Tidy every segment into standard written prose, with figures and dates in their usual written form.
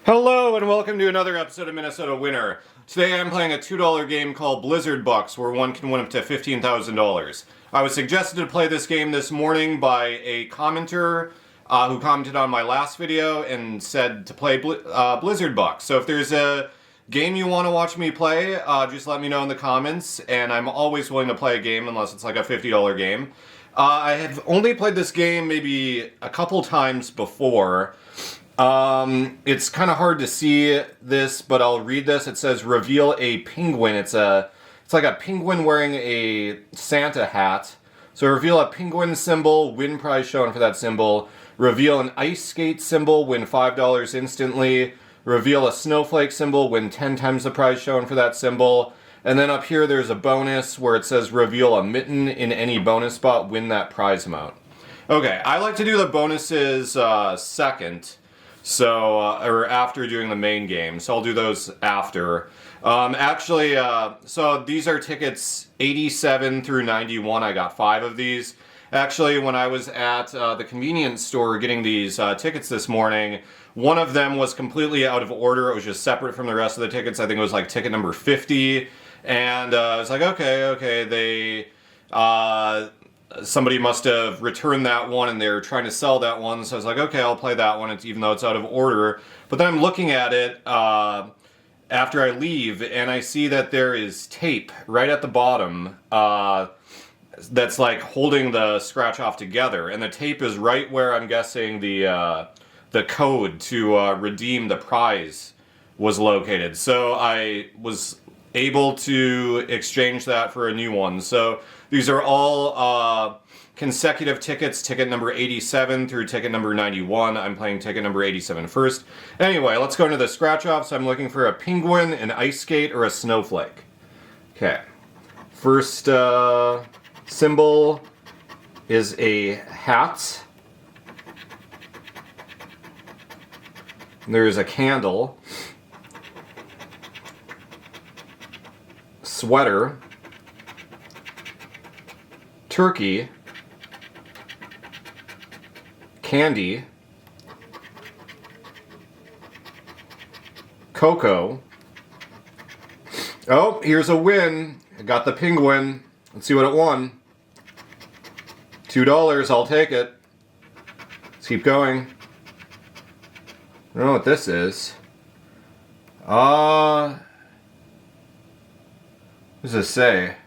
Hello and welcome to another episode of Minnesota Winner. Today I'm playing a $2 game called Blizzard Bucks where one can win up to $15,000. I was suggested to play this game this morning by a commenter who commented on my last video and said to play Blizzard Bucks. So if there's a game you want to watch me play, just let me know in the comments, and I'm always willing to play a game unless it's like a $50 game. I have only played this game maybe a couple times before. It's kind of hard to see this, but I'll read this. It says reveal a penguin. It's like a penguin wearing a Santa hat. So reveal a penguin symbol, win prize shown for that symbol. Reveal an ice skate symbol, win $5 instantly. Reveal a snowflake symbol, win 10 times the prize shown for that symbol. And then up here there's a bonus where it says reveal a mitten in any bonus spot, win that prize amount. Okay, I like to do the bonuses second. So, or after doing the main game. So I'll do those after. So these are tickets 87 through 91. I got 5 of these. Actually, when I was at the convenience store getting these tickets this morning, one of them was completely out of order. It was just separate from the rest of the tickets. I think it was like ticket number 50. And I was like, okay, somebody must have returned that one and they're trying to sell that one. So I was like, okay, I'll play that one, even though it's out of order. But then I'm looking at it after I leave, and I see that there is tape right at the bottom that's like holding the scratch off together. And the tape is right where I'm guessing the code to redeem the prize was located. So I was able to exchange that for a new one. So these are all consecutive tickets, ticket number 87 through ticket number 91. I'm playing ticket number 87 first. Anyway, let's go into the scratch off. So I'm looking for a penguin, an ice skate, or a snowflake. Okay. First symbol is a hat. There's a candle. Sweater. Turkey. Candy. Cocoa. Oh, here's a win. I got the penguin. Let's see what it won. $2, I'll take it. Let's keep going. I don't know what this is. What does this say?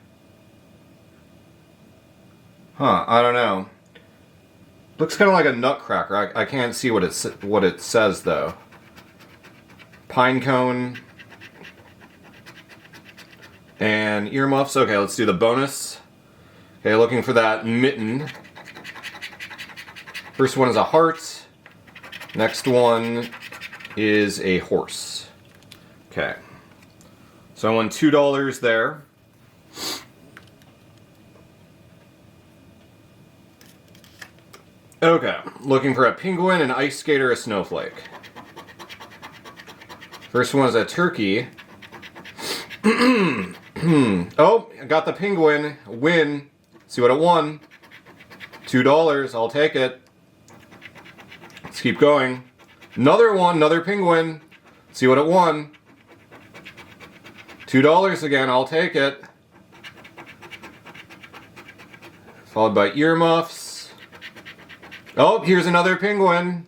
Huh, I don't know. Looks kind of like a nutcracker. I can't see what it says though. Pine cone. And earmuffs. Okay, let's do the bonus. Okay, looking for that mitten. First one is a heart. Next one is a horse. Okay. So I won $2 there. Okay, looking for a penguin, an ice skate, or a snowflake. First one is a turkey. Oh, I got the penguin. Win. See what it won. $2, I'll take it. Let's keep going. Another one, another penguin. See what it won. $2 again, I'll take it. Followed by earmuffs. Oh, here's another penguin.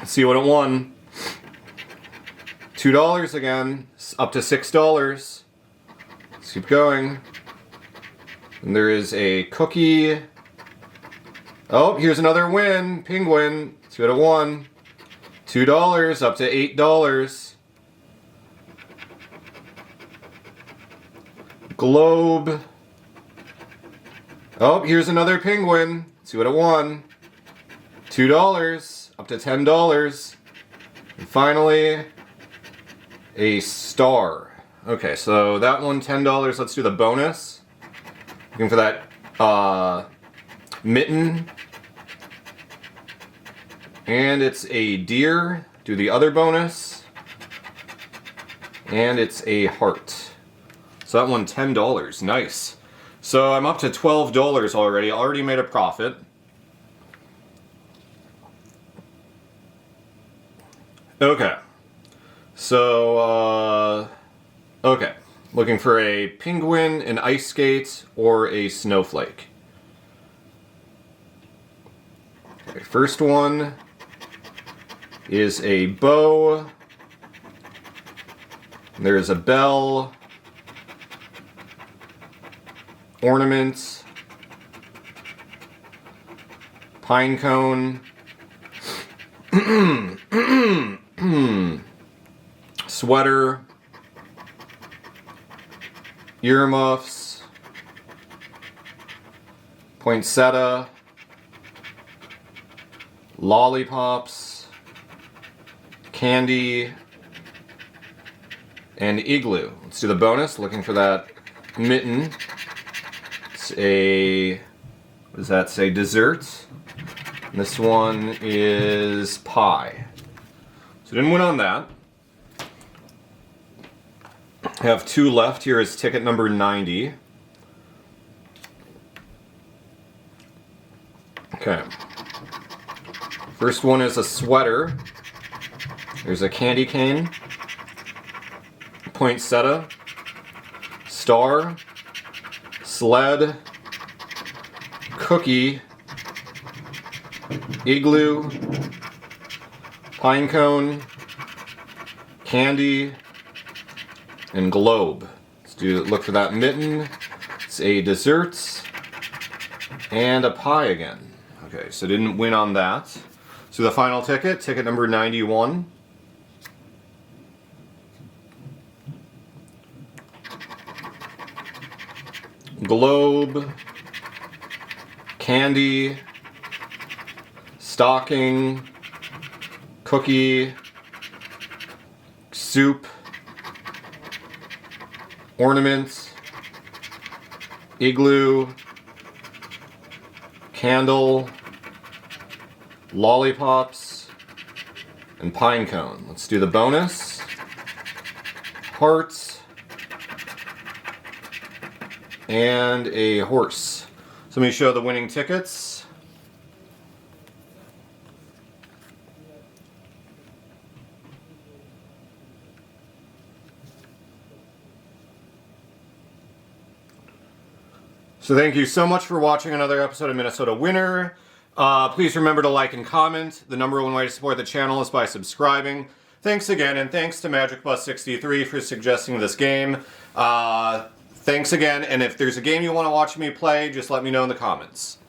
See what it won. $2 again, up to $6. Let's keep going. And there is a cookie. Oh, here's another win. Penguin. See what it won. $2, up to $8. Globe. Oh, here's another penguin. See what it won. $2, up to $10. And finally, a star. Okay, so that one, $10. Let's do the bonus. Looking for that mitten. And it's a deer. Do the other bonus. And it's a heart. So that one, $10. Nice. So I'm up to $12 already. Already made a profit. Okay. So, okay. Looking for a penguin, an ice skate, or a snowflake. Okay, first one is a bow. There's a bell, ornaments, pine cone, sweater, earmuffs, poinsettia, lollipops, candy, and igloo. Let's do the bonus, looking for that mitten. It's a, what does that say, dessert? And this one is pie. So didn't win on that. I have 2 left. Here is ticket number 90. Okay. First one is a sweater. There's a candy cane, poinsettia, star, sled, cookie, igloo, pine cone, candy, and globe. Let's look for that mitten. It's a dessert and a pie again. Okay, so didn't win on that. So the final ticket, ticket number 91. Globe, candy, stocking, cookie, soup, ornaments, igloo, candle, lollipops, and pine cone. Let's do the bonus. Hearts, and a horse. So let me show the winning tickets. So thank you so much for watching another episode of Minnesota Winner. Please remember to like and comment. The #1 way to support the channel is by subscribing. Thanks again, and thanks to MagicBus63 for suggesting this game. Thanks again, and if there's a game you want to watch me play, just let me know in the comments.